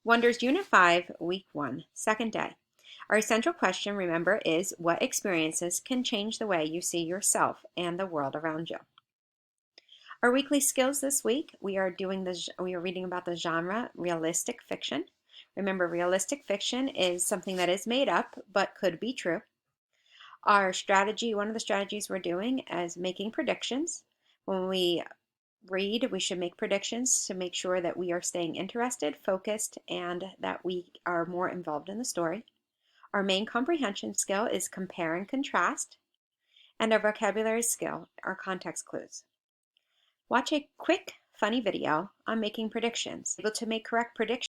Wonders Unit 5, Week 1, second day. Our central question, remember, is what experiences can change the way you see yourself and the world around you? Our weekly skills this week, we are reading about the genre realistic fiction. Remember, realistic fiction is something that is made up but could be true. Our strategy, one of the strategies we're doing is making predictions. When we read, we should make predictions to make sure that we are staying interested, focused, and that we are more involved in the story. Our main comprehension skill is compare and contrast, and our vocabulary skill are context clues. Watch a quick, funny video on making predictions. Able to make correct predictions.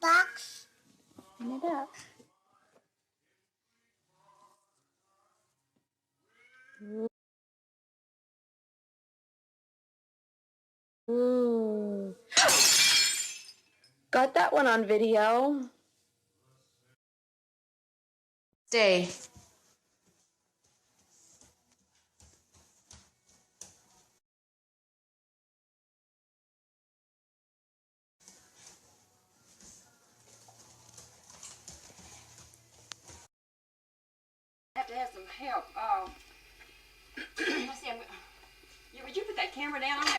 Box. Open it up. Ooh. Got that one on video. Stay. Have to have some help. Let's see. Would you put that camera down on that?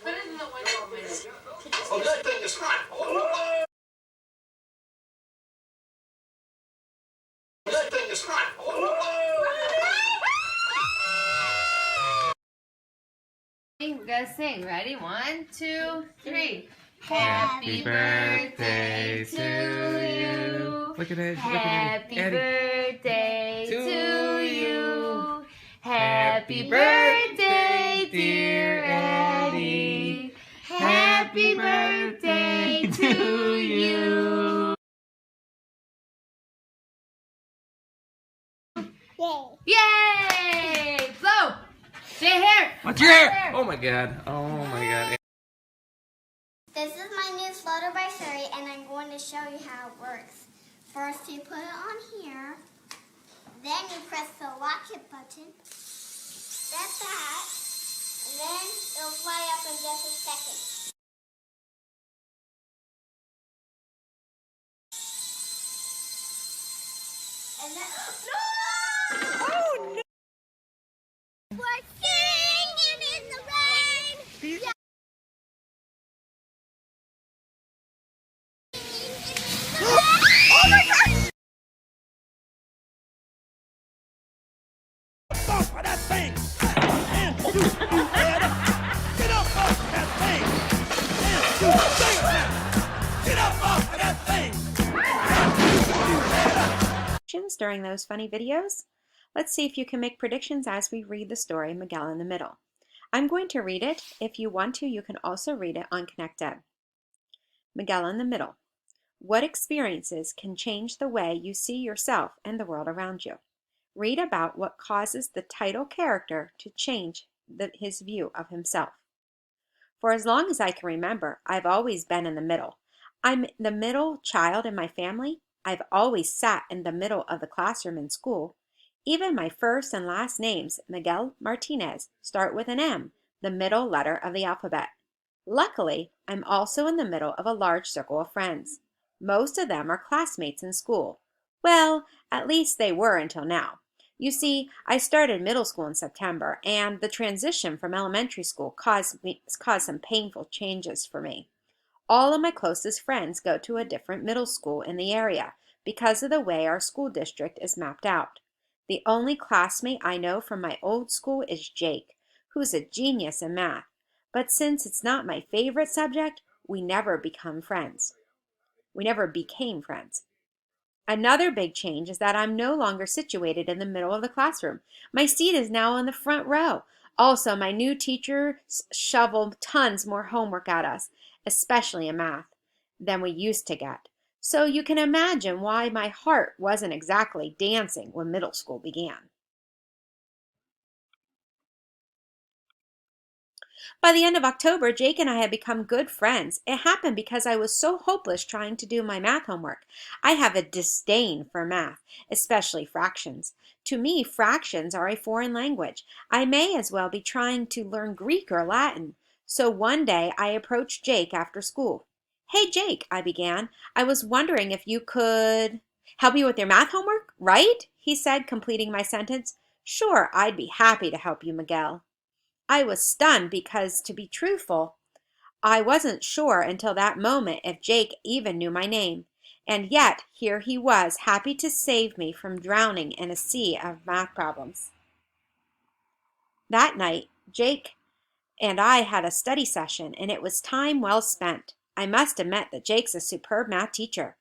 Put it in the window a minute. Oh, that thing is hot. Oh, that thing is hot. We gotta sing. Ready? 1, 2, 3. Happy birthday to you. Look at it. Happy Eddie. birthday to you. Happy Happy birthday, birthday, dear dear Eddie. Happy birthday to you. Yay! Yay! Blow! Say hair! What's your hair? Oh my god. Oh my god. This is my new Flutter by Sherry, and I'm going to show you how it works. First, you put it on here. Then you press the watch it button. That's that. And then it'll fly up in just a second. And then, no! Oh, no! We're singing in the rain. Yeah. Oh my gosh! Off of that thing. And you head up. Get up off that thing. And you think now. Get up off of that thing. And you head up. During those funny videos. Let's see if you can make predictions as we read the story Miguel in the Middle. I'm going to read it. If you want to, you can also read it on ConnectEd. Miguel in the Middle. What experiences can change the way you see yourself and the world around you? Read about what causes the title character to change his view of himself. For as long as I can remember, I've always been in the middle. I'm the middle child in my family. I've always sat in the middle of the classroom in school. Even my first and last names, Miguel Martinez, start with an M, the middle letter of the alphabet. Luckily, I'm also in the middle of a large circle of friends. Most of them are classmates in school. Well, at least they were until now. You see, I started middle school in September, and the transition from elementary school caused some painful changes for me. All of my closest friends go to a different middle school in the area, because of the way our school district is mapped out. The only classmate I know from my old school is Jake, who's a genius in math. But since it's not my favorite subject, we never became friends. Another big change is that I'm no longer situated in the middle of the classroom. My seat is now in the front row. Also, my new teacher shoveled tons more homework at us, especially in math, than we used to get. So you can imagine why my heart wasn't exactly dancing when middle school began. By the end of October, Jake and I had become good friends. It happened because I was so hopeless trying to do my math homework. I have a disdain for math, especially fractions. To me, fractions are a foreign language. I may as well be trying to learn Greek or Latin. So one day I approached Jake after school. "Hey, Jake," I began, "I was wondering if you could help you with your math homework, right?" he said, completing my sentence. "Sure, I'd be happy to help you, Miguel." I was stunned because, to be truthful, I wasn't sure until that moment if Jake even knew my name. And yet, here he was, happy to save me from drowning in a sea of math problems. That night, Jake and I had a study session, and it was time well spent. I must admit that Jake's a superb math teacher.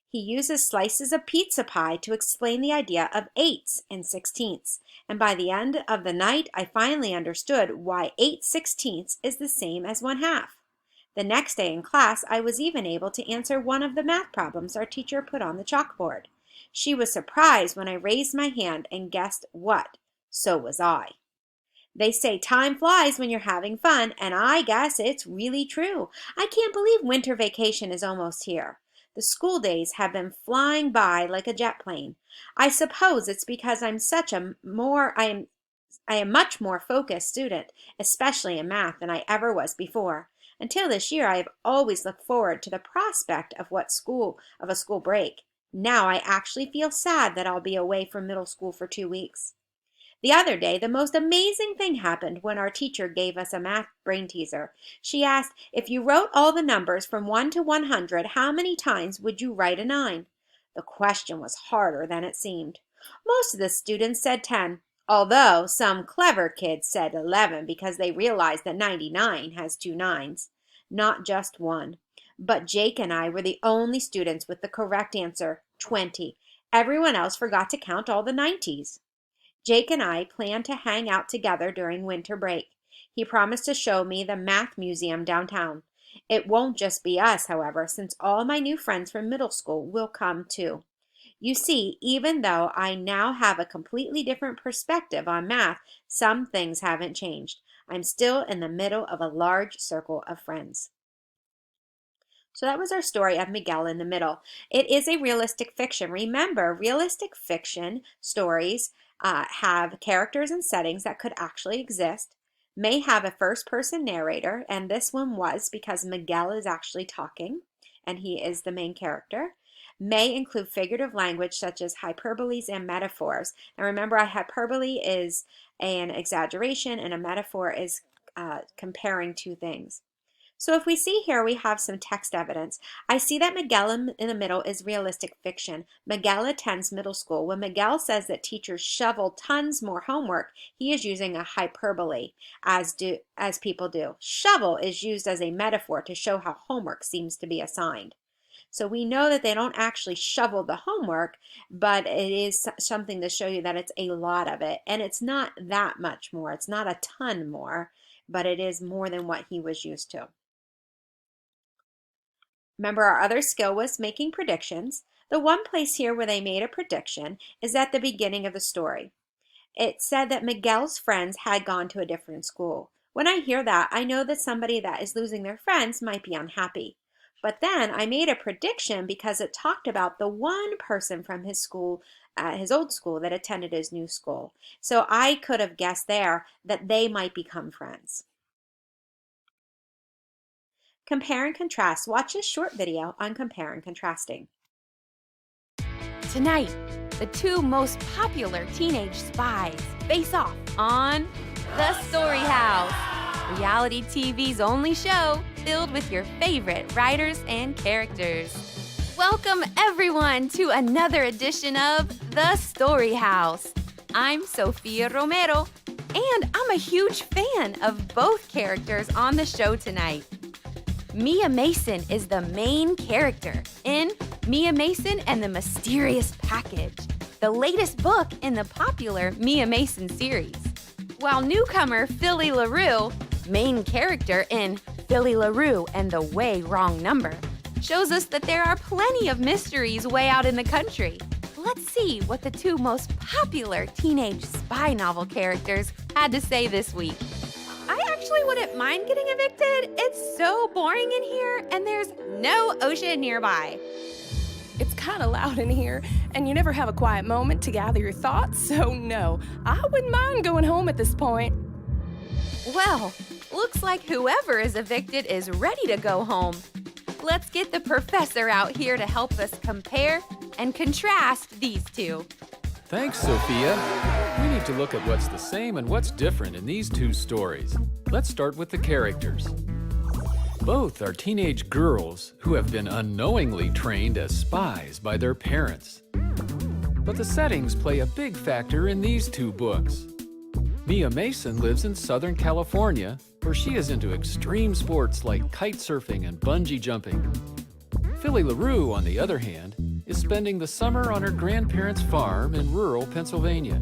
He uses slices of pizza pie to explain the idea of eighths and sixteenths, and by the end of the night I finally understood why 8/16 is the same as 1/2. The next day in class I was even able to answer one of the math problems our teacher put on the chalkboard. She was surprised when I raised my hand and guessed what. So was I. They say time flies when you're having fun, and I guess it's really true. I can't believe winter vacation is almost here. The school days have been flying by like a jet plane. I suppose it's because I am much more focused student, especially in math, than I ever was before. Until this year, I have always looked forward to the prospect of a school break. Now I actually feel sad that I'll be away from middle school for 2 weeks. The other day, the most amazing thing happened when our teacher gave us a math brain teaser. She asked, if you wrote all the numbers from 1 to 100, how many times would you write a 9? The question was harder than it seemed. Most of the students said 10, although some clever kids said 11 because they realized that 99 has 2 nines, not just one. But Jake and I were the only students with the correct answer, 20. Everyone else forgot to count all the 90s. Jake and I plan to hang out together during winter break. He promised to show me the math museum downtown. It won't just be us, however, since all my new friends from middle school will come too. You see, even though I now have a completely different perspective on math, some things haven't changed. I'm still in the middle of a large circle of friends. So that was our story of Miguel in the Middle. It is a realistic fiction. Remember, realistic fiction stories have characters and settings that could actually exist, may have a first-person narrator, and this one was because Miguel is actually talking, and he is the main character, may include figurative language such as hyperboles and metaphors. And remember, a hyperbole is an exaggeration, and a metaphor is comparing two things. So if we see here, we have some text evidence. I see that Miguel in the Middle is realistic fiction. Miguel attends middle school. When Miguel says that teachers shovel tons more homework, he is using a hyperbole, as people do. Shovel is used as a metaphor to show how homework seems to be assigned. So we know that they don't actually shovel the homework, but it is something to show you that it's a lot of it. And it's not that much more. It's not a ton more, but it is more than what he was used to. Remember, our other skill was making predictions. The one place here where they made a prediction is at the beginning of the story. It said that Miguel's friends had gone to a different school. When I hear that, I know that somebody that is losing their friends might be unhappy. But then I made a prediction because it talked about the one person from his school, his old school, that attended his new school. So I could have guessed there that they might become friends. Compare and contrast. Watch this short video on compare and contrasting. Tonight, the two most popular teenage spies face off on The Story House, reality TV's only show filled with your favorite writers and characters. Welcome, everyone, to another edition of The Story House. I'm Sophia Romero, and I'm a huge fan of both characters on the show tonight. Mia Mason is the main character in Mia Mason and the Mysterious Package, the latest book in the popular Mia Mason series. While newcomer Philly LaRue, main character in Philly LaRue and the Way Wrong Number, shows us that there are plenty of mysteries way out in the country. Let's see what the two most popular teenage spy novel characters had to say this week. I actually wouldn't mind getting evicted. It's so boring in here, and there's no ocean nearby. It's kind of loud in here, and you never have a quiet moment to gather your thoughts, so no, I wouldn't mind going home at this point. Well, looks like whoever is evicted is ready to go home. Let's get the professor out here to help us compare and contrast these two. Thanks, Sophia. We need to look at what's the same and what's different in these two stories. Let's start with the characters. Both are teenage girls who have been unknowingly trained as spies by their parents. But the settings play a big factor in these two books. Mia Mason lives in Southern California, where she is into extreme sports like kite surfing and bungee jumping. Philly LaRue, on the other hand, is spending the summer on her grandparents' farm in rural Pennsylvania.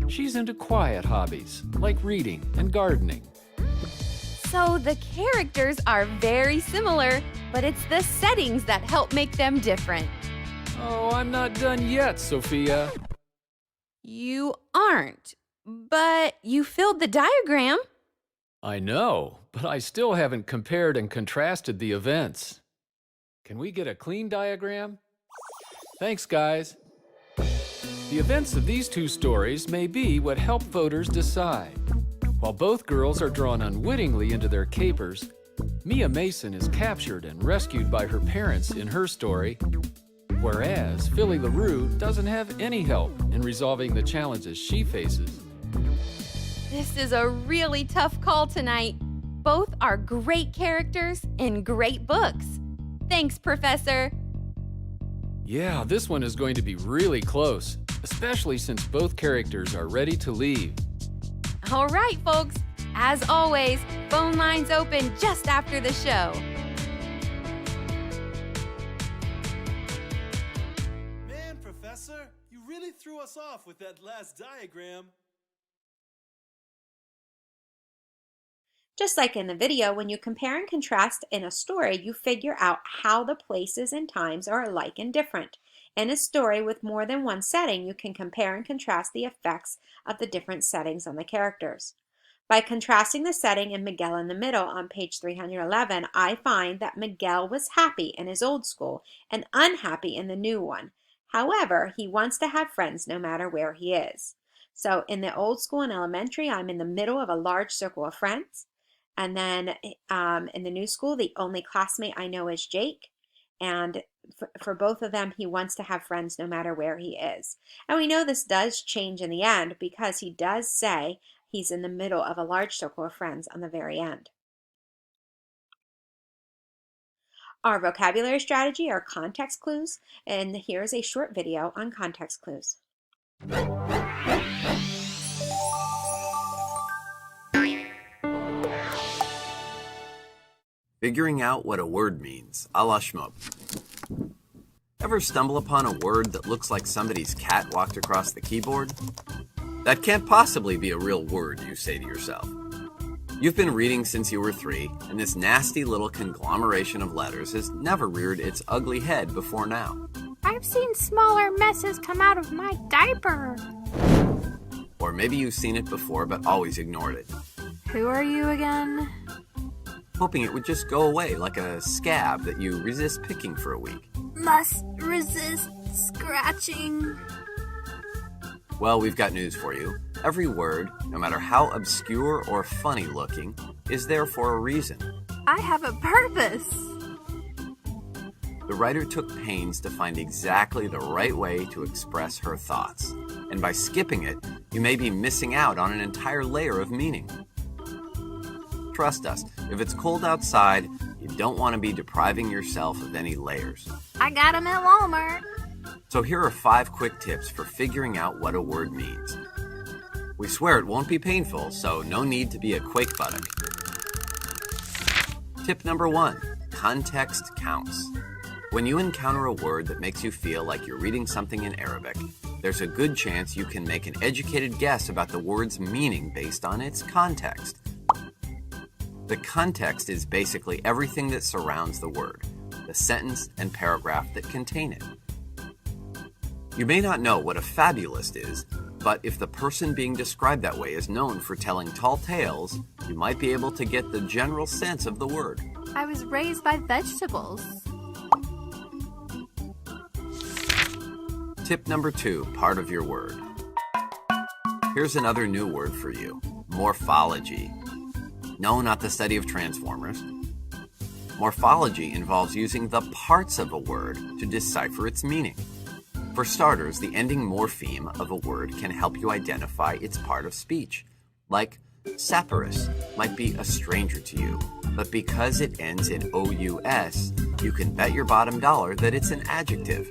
She's into quiet hobbies like reading and gardening. So the characters are very similar, but it's the settings that help make them different. Oh, I'm not done yet, Sophia. You aren't, but you filled the diagram. I know, but I still haven't compared and contrasted the events. Can we get a clean diagram? Thanks, guys. The events of these two stories may be what help voters decide. While both girls are drawn unwittingly into their capers, Mia Mason is captured and rescued by her parents in her story, whereas Philly LaRue doesn't have any help in resolving the challenges she faces. This is a really tough call tonight. Both are great characters in great books. Thanks, Professor. Yeah, this one is going to be really close, especially since both characters are ready to leave. All right, folks. As always, phone lines open just after the show. Man, Professor, you really threw us off with that last diagram. Just like in the video, when you compare and contrast in a story, you figure out how the places and times are alike and different. In a story with more than one setting, you can compare and contrast the effects of the different settings on the characters. By contrasting the setting in Miguel in the Middle on page 311, I find that Miguel was happy in his old school and unhappy in the new one. However, he wants to have friends no matter where he is. So in the old school and elementary, I'm in the middle of a large circle of friends. And then in the new school, the only classmate I know is Jake. And for both of them, he wants to have friends no matter where he is. And we know this does change in the end because he does say he's in the middle of a large circle of friends on the very end. Our vocabulary strategy are context clues. And here's a short video on context clues. Figuring out what a word means, a la Shmoop. Ever stumble upon a word that looks like somebody's cat walked across the keyboard? That can't possibly be a real word, you say to yourself. You've been reading since you were 3, and this nasty little conglomeration of letters has never reared its ugly head before now. I've seen smaller messes come out of my diaper. Or maybe you've seen it before but always ignored it. Who are you again? Hoping it would just go away like a scab that you resist picking for a week. Must resist scratching. Well, we've got news for you. Every word, no matter how obscure or funny looking, is there for a reason. I have a purpose. The writer took pains to find exactly the right way to express her thoughts. And by skipping it, you may be missing out on an entire layer of meaning. Trust us, If it's cold outside, you don't want to be depriving yourself of any layers. I got 'em at Walmart. So here are 5 quick tips for figuring out what a word means. We swear it won't be painful, so no need to be a quake buttock. Tip number 1, context counts. When you encounter a word that makes you feel like you're reading something in Arabic, there's a good chance you can make an educated guess about the word's meaning based on its context. The context is basically everything that surrounds the word, the sentence and paragraph that contain it. You may not know what a fabulist is, but if the person being described that way is known for telling tall tales, you might be able to get the general sense of the word. I was raised by vegetables. Tip number 2, part of your word. Here's another new word for you, morphology. No, not the study of transformers. Morphology involves using the parts of a word to decipher its meaning. For starters, the ending morpheme of a word can help you identify its part of speech. Like, saporous might be a stranger to you, but because it ends in OUS, you can bet your bottom dollar that it's an adjective.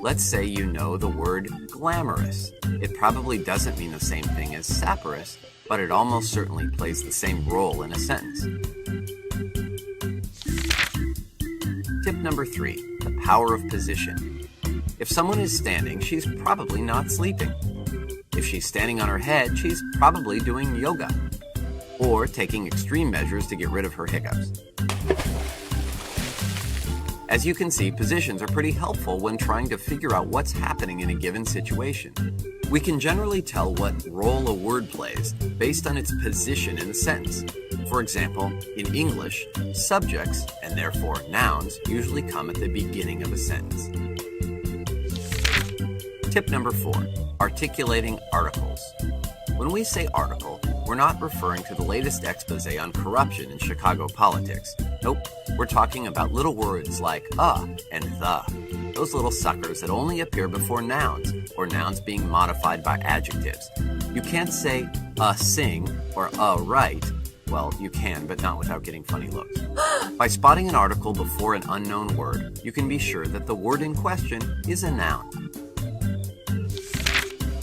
Let's say you know the word glamorous. It probably doesn't mean the same thing as saporous, but it almost certainly plays the same role in a sentence. Tip number 3, the power of position. If someone is standing, she's probably not sleeping. If she's standing on her head, she's probably doing yoga or taking extreme measures to get rid of her hiccups. As you can see, positions are pretty helpful when trying to figure out what's happening in a given situation. We can generally tell what role a word plays based on its position in the sentence. For example, in English, subjects, and therefore nouns, usually come at the beginning of a sentence. Tip number 4, articulating articles. When we say article, we're not referring to the latest expose on corruption in Chicago politics. Nope, we're talking about little words like and the. Those little suckers that only appear before nouns, or nouns being modified by adjectives. You can't say sing or write. Well, you can, but not without getting funny looks. By spotting an article before an unknown word, you can be sure that the word in question is a noun.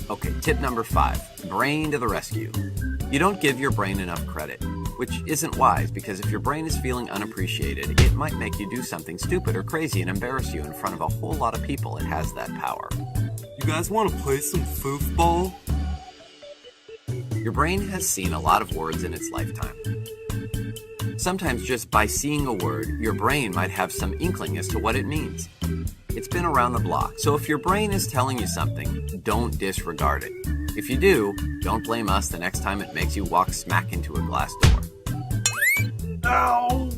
Okay, tip number 5, brain to the rescue. You don't give your brain enough credit, which isn't wise because if your brain is feeling unappreciated, it might make you do something stupid or crazy and embarrass you in front of a whole lot of people. It has that power. You guys want to play some foofball? Your brain has seen a lot of words in its lifetime. Sometimes just by seeing a word, your brain might have some inkling as to what it means. It's been around the block, so if your brain is telling you something, don't disregard it. If you do, don't blame us the next time it makes you walk smack into a glass door. Ow!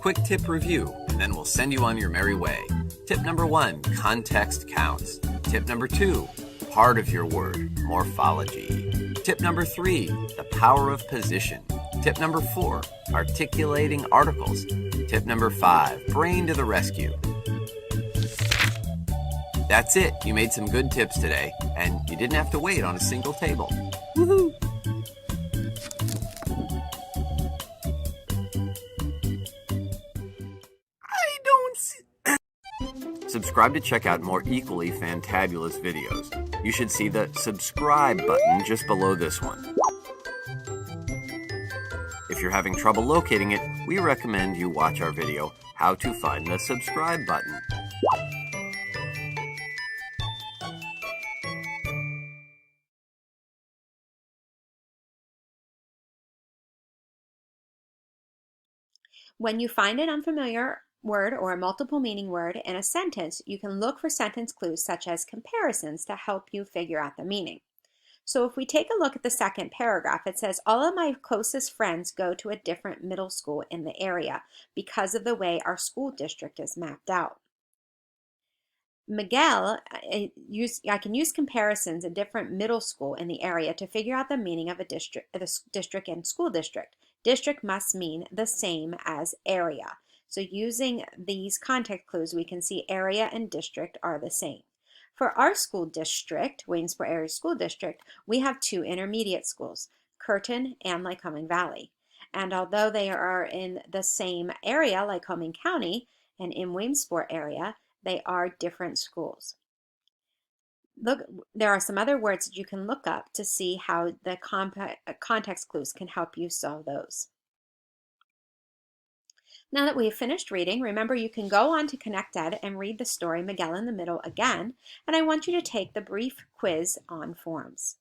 Quick tip review, and then we'll send you on your merry way. Tip number 1, context counts. Tip number 2, part of your word, morphology. Tip number 3, the power of position. Tip number 4, articulating articles. Tip number 5, brain to the rescue. That's it. You made some good tips today, and you didn't have to wait on a single table. Woohoo! I don't see... Subscribe to check out more equally fantabulous videos. You should see the subscribe button just below this one. If you're having trouble locating it, we recommend you watch our video, How to Find the Subscribe Button. When you find an unfamiliar word or a multiple meaning word in a sentence, you can look for sentence clues such as comparisons to help you figure out the meaning. So if we take a look at the second paragraph, it says, all of my closest friends go to a different middle school in the area because of the way our school district is mapped out. Miguel, I can use comparisons of different middle school in the area to figure out the meaning of a district and school district. District must mean the same as area. So using these context clues, we can see area and district are the same. For our school district, Waynesboro Area School District, we have 2 intermediate schools, Curtin and Lycoming Valley. And although they are in the same area, Lycoming County, and in Williamsport area, they are different schools. Look, there are some other words that you can look up to see how the context clues can help you solve those. Now that we have finished reading, remember you can go on to ConnectEd and read the story Miguel in the Middle again, and I want you to take the brief quiz on forms.